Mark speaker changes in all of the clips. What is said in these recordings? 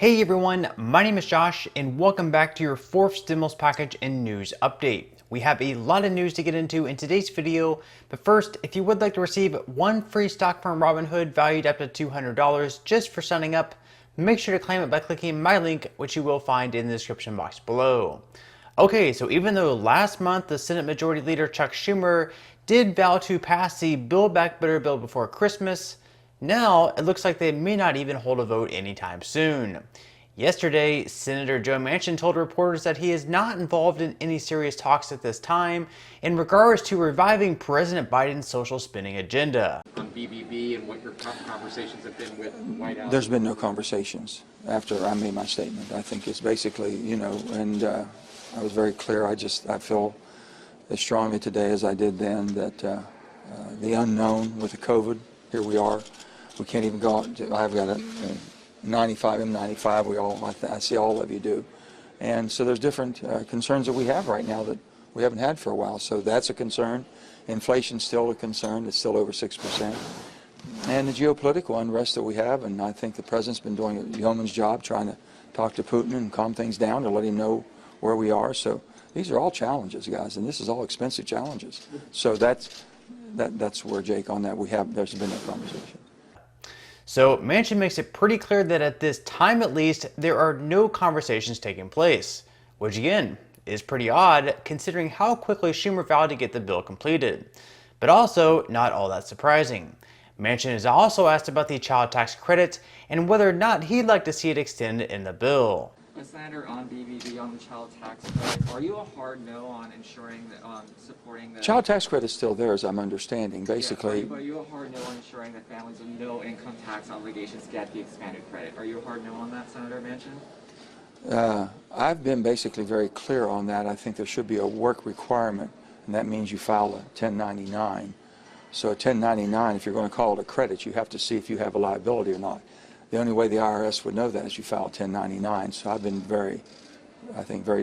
Speaker 1: Hey everyone, my name is Josh and welcome back to your fourth stimulus package and news update. We have a lot of news to get into in today's video, but first, if you would like to receive one free stock from Robinhood valued up to $200 just for signing up, make sure to claim it by clicking my link, which you will find in the description box below. Okay, so even though last month the Senate Majority Leader Chuck Schumer did vow to pass the Build Back Better bill before Christmas, now it looks like they may not even hold a vote anytime soon. Yesterday, Senator Joe Manchin told reporters that he is not involved in any serious talks at this time in regards to reviving President Biden's social spending agenda.
Speaker 2: On BBB and what your conversations have been with the White House?
Speaker 3: There's been no conversations after I made my statement. I think it's basically, and I was very clear. I feel as strongly today as I did then that the unknown with the COVID, here we are. We can't even go out. I've got a 95 M95. I see all of you do, and so there's different concerns that we have right now that we haven't had for a while. So that's a concern. Inflation's still a concern. It's still over 6%, and the geopolitical unrest that we have. And I think the president's been doing a yeoman's job trying to talk to Putin and calm things down to let him know where we are. So these are all challenges, guys, and this is all expensive challenges. So that's where, Jake, on that there's been no conversation.
Speaker 1: So Manchin makes it pretty clear that at this time at least, there are no conversations taking place, which again is pretty odd considering how quickly Schumer vowed to get the bill completed. But also not all that surprising. Manchin is also asked about the child tax credit and whether or not he'd like to see it extended in the bill.
Speaker 2: Senator, on BBB, on the child tax credit, are you a hard no on ensuring that, supporting the...
Speaker 3: Child tax credit is still there, as I'm understanding. Basically,
Speaker 2: yeah, are you a hard no on ensuring that families with no income tax obligations get the expanded credit? Are you a hard no on that, Senator Manchin?
Speaker 3: I've been basically very clear on that. I think there should be a work requirement, and that means you file a 1099. So a 1099, if you're going to call it a credit, you have to see if you have a liability or not. The only way the IRS would know that is you file 1099. So I've been very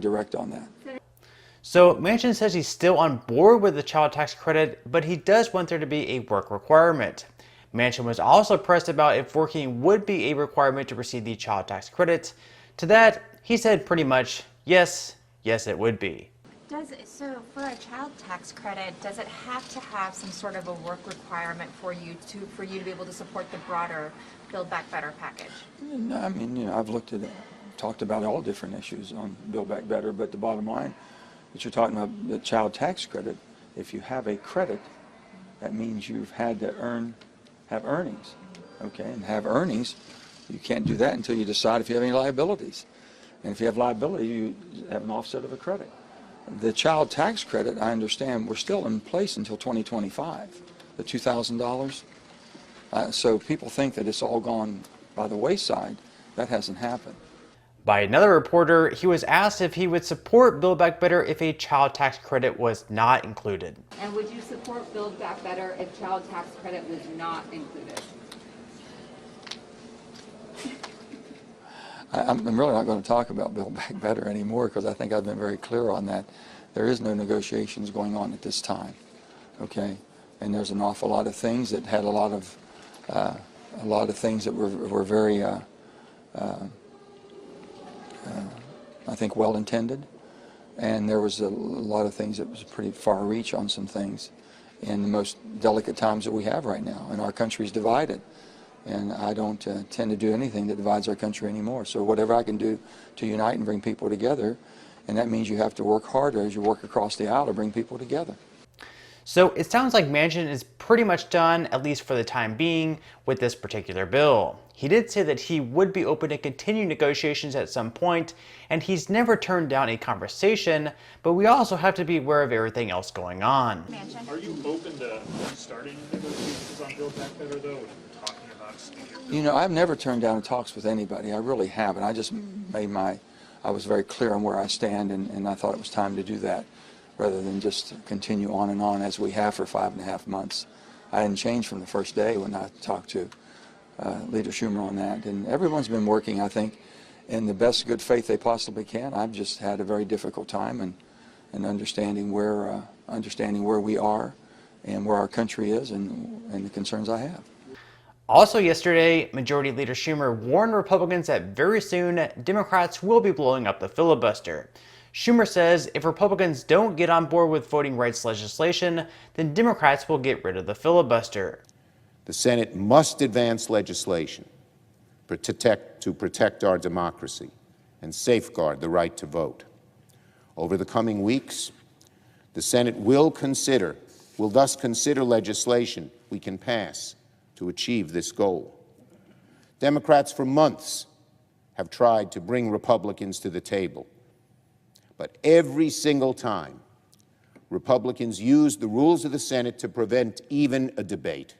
Speaker 3: direct on that.
Speaker 1: So Manchin says he's still on board with the child tax credit, but he does want there to be a work requirement. Manchin was also pressed about if working would be a requirement to receive the child tax credit. To that, he said pretty much, yes, it would be.
Speaker 4: So for a child tax credit, does it have to have some sort of a work requirement for you to be able to support the broader Build Back Better package?
Speaker 3: No, I mean, I've looked at it, talked about all different issues on Build Back Better, but the bottom line, that you're talking about the child tax credit, if you have a credit, that means you've had to have earnings, okay? And have earnings, you can't do that until you decide if you have any liabilities. And if you have liability, you have an offset of a credit. The child tax credit, I understand, we're still in place until 2025, the $2,000. So people think that it's all gone by the wayside. That hasn't happened.
Speaker 1: By another reporter, he was asked if he would support Build Back Better if a child tax credit was not included.
Speaker 5: And would you support Build Back Better if child tax credit was not included?
Speaker 3: I'm really not going to talk about Build Back Better anymore because I think I've been very clear on that. There is no negotiations going on at this time, okay? And there's an awful lot of things that had a lot of things that were very, I think, well intended, and there was a lot of things that was pretty far reach on some things in the most delicate times that we have right now, and our country's divided. And I don't tend to do anything that divides our country anymore. So whatever I can do to unite and bring people together, and that means you have to work harder as you work across the aisle to bring people together.
Speaker 1: So it sounds like Manchin is pretty much done, at least for the time being, with this particular bill. He did say that he would be open to continue negotiations at some point, and he's never turned down a conversation, but we also have to be aware of everything else going on.
Speaker 4: Manchin.
Speaker 6: Are you open to starting negotiations on Build Back Better, though?
Speaker 3: I've never turned down talks with anybody. I really haven't. I just I was very clear on where I stand, and I thought it was time to do that rather than just continue on and on as we have for 5.5 months. I didn't change from the first day when I talked to Leader Schumer on that. And everyone's been working, I think, in the best good faith they possibly can. I've just had a very difficult time and understanding where we are and where our country is and the concerns I have.
Speaker 1: Also yesterday, Majority Leader Schumer warned Republicans that very soon Democrats will be blowing up the filibuster. Schumer says if Republicans don't get on board with voting rights legislation, then Democrats will get rid of the filibuster.
Speaker 7: The Senate must advance legislation to protect our democracy and safeguard the right to vote. Over the coming weeks, the Senate will thus consider legislation we can pass to achieve this goal. Democrats for months have tried to bring Republicans to the table, but every single time, Republicans used the rules of the Senate to prevent even a debate.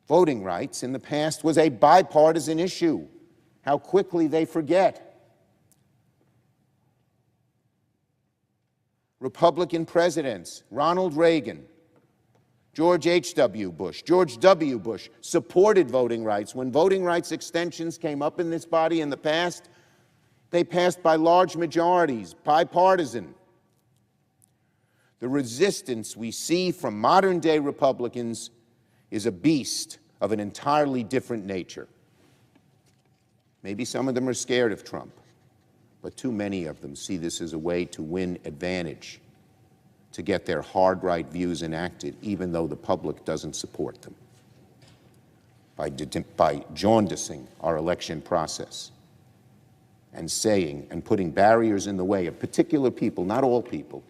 Speaker 7: Voting rights in the past was a bipartisan issue. How quickly they forget. Republican presidents, Ronald Reagan, George H.W. Bush, George W. Bush, supported voting rights. When voting rights extensions came up in this body in the past, they passed by large majorities, bipartisan. The resistance we see from modern-day Republicans is a beast of an entirely different nature. Maybe some of them are scared of Trump, but too many of them see this as a way to win advantage, to get their hard right views enacted, even though the public doesn't support them, by jaundicing our election process and saying and putting barriers in the way of particular people, not all people,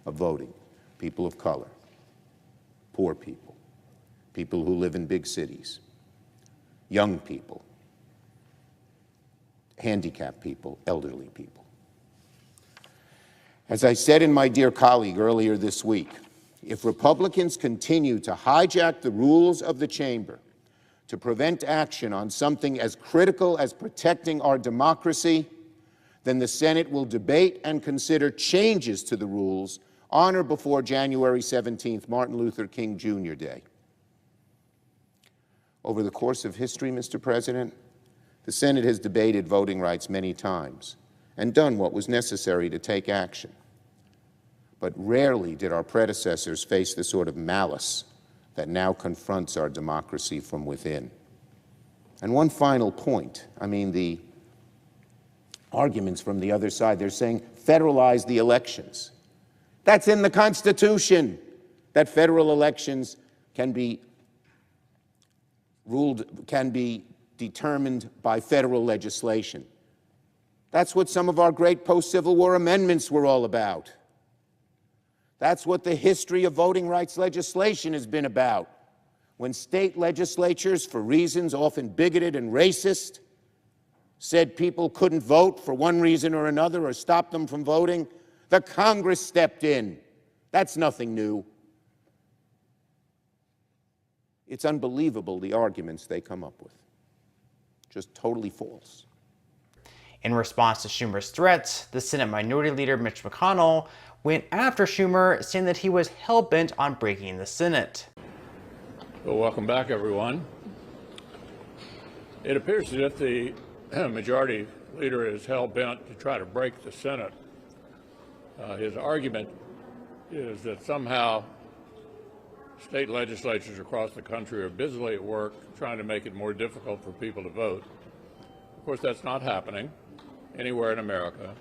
Speaker 7: of voting, people of color, poor people, people who live in big cities, young people, handicapped people, elderly people. As I said in my dear colleague earlier this week, if Republicans continue to hijack the rules of the chamber to prevent action on something as critical as protecting our democracy, then the Senate will debate and consider changes to the rules on or before January 17th, Martin Luther King Jr. Day. Over the course of history, Mr. President, the Senate has debated voting rights many times and done what was necessary to take action. But rarely did our predecessors face the sort of malice that now confronts our democracy from within. And one final point, the arguments from the other side, they're saying federalize the elections. That's in the Constitution, that federal elections can be determined by federal legislation. That's what some of our great post-Civil War amendments were all about. That's what the history of voting rights legislation has been about. When state legislatures, for reasons often bigoted and racist, said people couldn't vote for one reason or another or stopped them from voting, the Congress stepped in. That's nothing new. It's unbelievable, the arguments they come up with. Just totally false.
Speaker 1: In response to Schumer's threats, the Senate Minority Leader Mitch McConnell went after Schumer, saying that he was hell-bent on breaking the Senate.
Speaker 8: Well, welcome back, everyone. It appears as if the Majority Leader is hell-bent to try to break the Senate. His argument is that somehow state legislatures across the country are busily at work trying to make it more difficult for people to vote. Of course, that's not happening anywhere in America.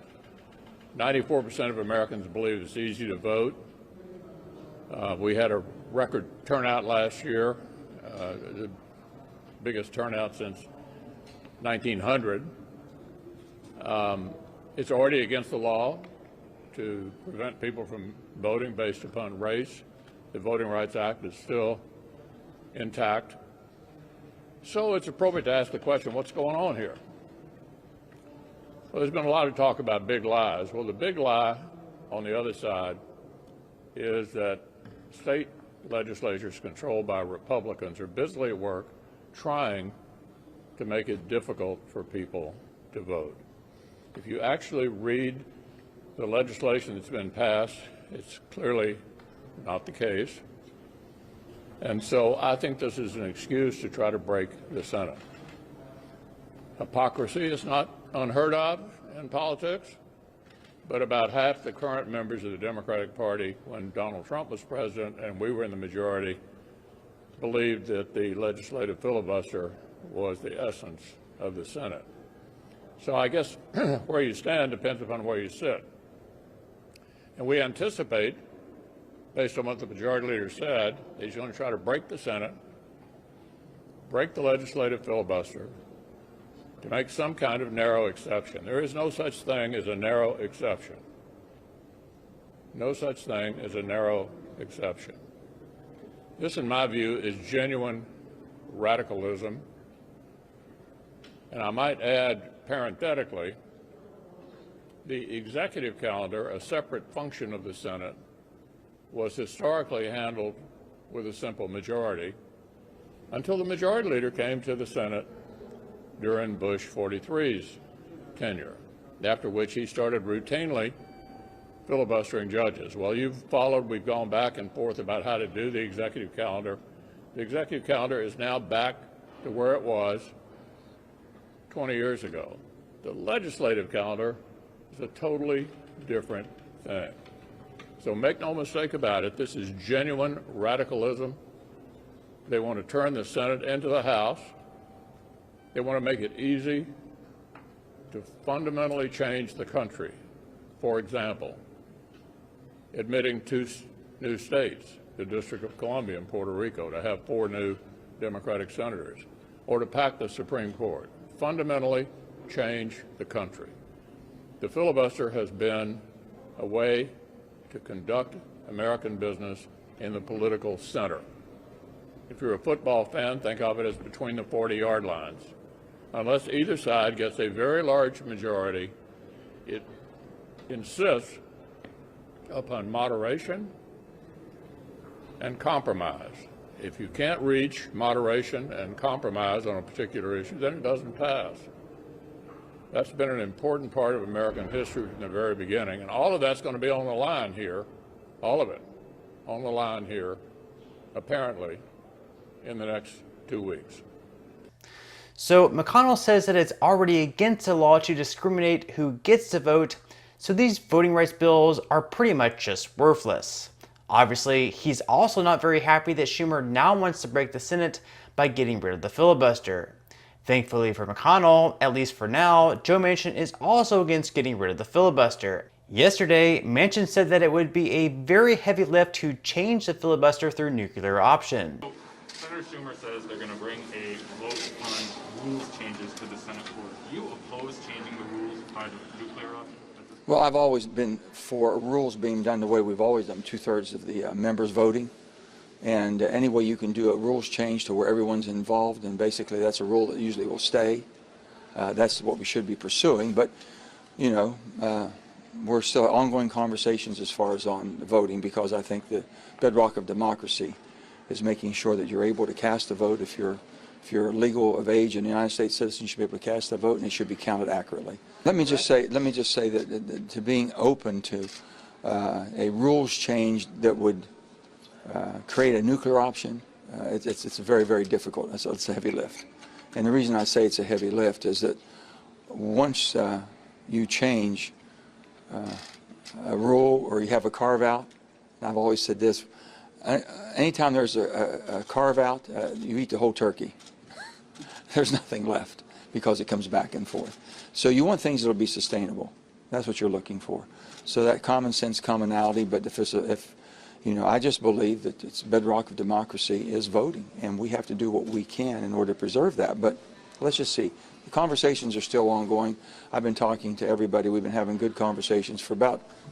Speaker 8: 94% of Americans believe it's easy to vote. We had a record turnout last year, the biggest turnout since 1900. It's already against the law to prevent people from voting based upon race. The Voting Rights Act is still intact. So it's appropriate to ask the question, what's going on here? Well, there's been a lot of talk about big lies. Well, the big lie on the other side is that state legislatures controlled by Republicans are busily at work trying to make it difficult for people to vote. If you actually read the legislation that's been passed, it's clearly not the case. And so I think this is an excuse to try to break the Senate. Hypocrisy is not unheard of in politics, but about half the current members of the Democratic Party, when Donald Trump was president and we were in the majority, believed that the legislative filibuster was the essence of the Senate. So I guess where you stand depends upon where you sit. And we anticipate, based on what the majority leader said, that he's going to try to break the Senate, break the legislative filibuster, to make some kind of narrow exception. There is no such thing as a narrow exception. No such thing as a narrow exception. This, in my view, is genuine radicalism. And I might add, parenthetically, the executive calendar, a separate function of the Senate, was historically handled with a simple majority until the majority leader came to the Senate during Bush 43's tenure, after which he started routinely filibustering judges. Well, you've followed, we've gone back and forth about how to do the executive calendar. The executive calendar is now back to where it was 20 years ago. The legislative calendar is a totally different thing. So make no mistake about it, this is genuine radicalism. They want to turn the Senate into the House. They want to make it easy to fundamentally change the country. For example, admitting 2 new states, the District of Columbia and Puerto Rico, to have 4 new Democratic senators, or to pack the Supreme Court. Fundamentally change the country. The filibuster has been a way to conduct American business in the political center. If you're a football fan, think of it as between the 40-yard lines. Unless either side gets a very large majority, it insists upon moderation and compromise. If you can't reach moderation and compromise on a particular issue, then it doesn't pass. That's been an important part of American history from the very beginning, and all of that's going to be on the line here, all of it, on the line here, apparently, in the next 2 weeks.
Speaker 1: So McConnell says that it's already against the law to discriminate who gets to vote, so these voting rights bills are pretty much just worthless. Obviously, he's also not very happy that Schumer now wants to break the Senate by getting rid of the filibuster. Thankfully for McConnell, at least for now, Joe Manchin is also against getting rid of the filibuster. Yesterday, Manchin said that it would be a very heavy lift to change the filibuster through nuclear option.
Speaker 9: Senator Schumer says they're going to bring a vote on rules changes to the Senate floor. Do you oppose changing the rules by the nuclear option?
Speaker 3: Well, I've always been for rules being done the way we've always done, 2/3 of the members voting. And any way you can do a rules change to where everyone's involved, and basically that's a rule that usually will stay. That's what we should be pursuing. But, you know, we're still ongoing conversations as far as on voting, because I think the bedrock of democracy is making sure that you're able to cast a vote. If you're legal of age and a United States citizen, you should be able to cast a vote, and it should be counted accurately. Let me just say that to being open to a rules change that would create a nuclear option, it's very, very difficult. It's a heavy lift. And the reason I say it's a heavy lift is that once you change a rule or you have a carve-out, and I've always said this, anytime there's a carve-out, you eat the whole turkey. There's nothing left because it comes back and forth. So you want things that will be sustainable. That's what you're looking for. So that common sense commonality, but if you know, I just believe that it's bedrock of democracy is voting, and we have to do what we can in order to preserve that. But let's just see. The conversations are still ongoing. I've been talking to everybody. We've been having good conversations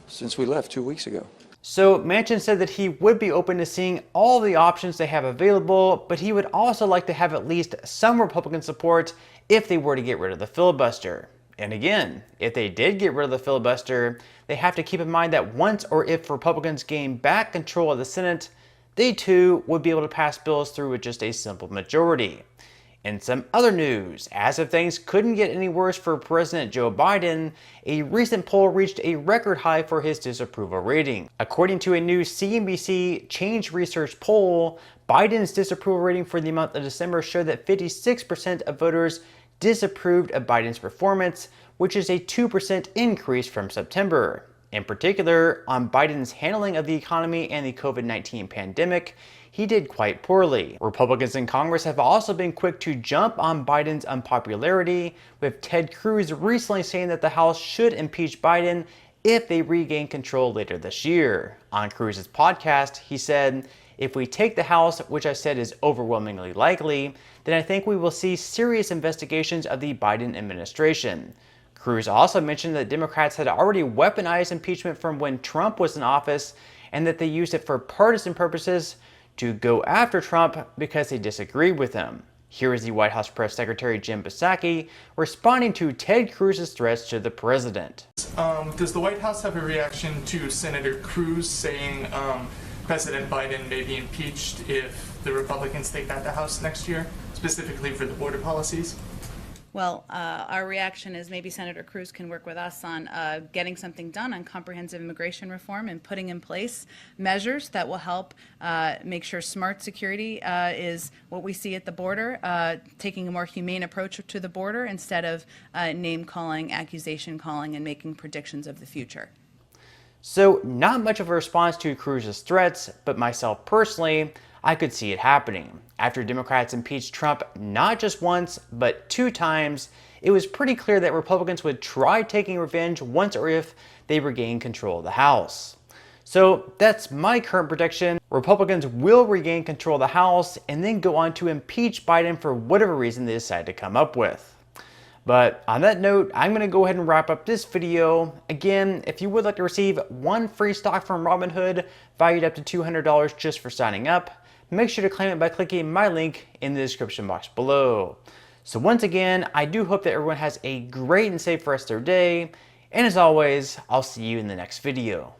Speaker 3: since we left 2 weeks ago.
Speaker 1: So Manchin said that he would be open to seeing all the options they have available, but he would also like to have at least some Republican support if they were to get rid of the filibuster. And again, if they did get rid of the filibuster, they have to keep in mind that once or if Republicans gain back control of the Senate, they too would be able to pass bills through with just a simple majority. In some other news, as if things couldn't get any worse for President Joe Biden, a recent poll reached a record high for his disapproval rating. According to a new CNBC Change Research poll, Biden's disapproval rating for the month of December showed that 56% of voters disapproved of Biden's performance, which is a 2% increase from September. In particular, on Biden's handling of the economy and the COVID-19 pandemic, he did quite poorly. Republicans in Congress have also been quick to jump on Biden's unpopularity, with Ted Cruz recently saying that the House should impeach Biden if they regain control later this year. On Cruz's podcast, he said, "If we take the House, which I said is overwhelmingly likely, then I think we will see serious investigations of the Biden administration." Cruz also mentioned that Democrats had already weaponized impeachment from when Trump was in office and that they used it for partisan purposes to go after Trump because they disagreed with him. Here is the White House Press Secretary Jim Psaki responding to Ted Cruz's threats to the president.
Speaker 10: Does the White House have a reaction to Senator Cruz saying President Biden may be impeached if the Republicans take back the House next year, specifically for the border policies?
Speaker 11: Well, our reaction is maybe Senator Cruz can work with us on getting something done on comprehensive immigration reform and putting in place measures that will help make sure smart security is what we see at the border, taking a more humane approach to the border instead of name calling, accusation calling, and making predictions of the future.
Speaker 1: So not much of a response to Cruz's threats, but myself personally, I could see it happening. After Democrats impeached Trump not just once, but 2 times, it was pretty clear that Republicans would try taking revenge once or if they regain control of the House. So that's my current prediction. Republicans will regain control of the House and then go on to impeach Biden for whatever reason they decide to come up with. But on that note, I'm going to go ahead and wrap up this video. Again, if you would like to receive 1 free stock from Robinhood, valued up to $200 just for signing up, make sure to claim it by clicking my link in the description box below. So once again, I do hope that everyone has a great and safe rest of their day. And as always, I'll see you in the next video.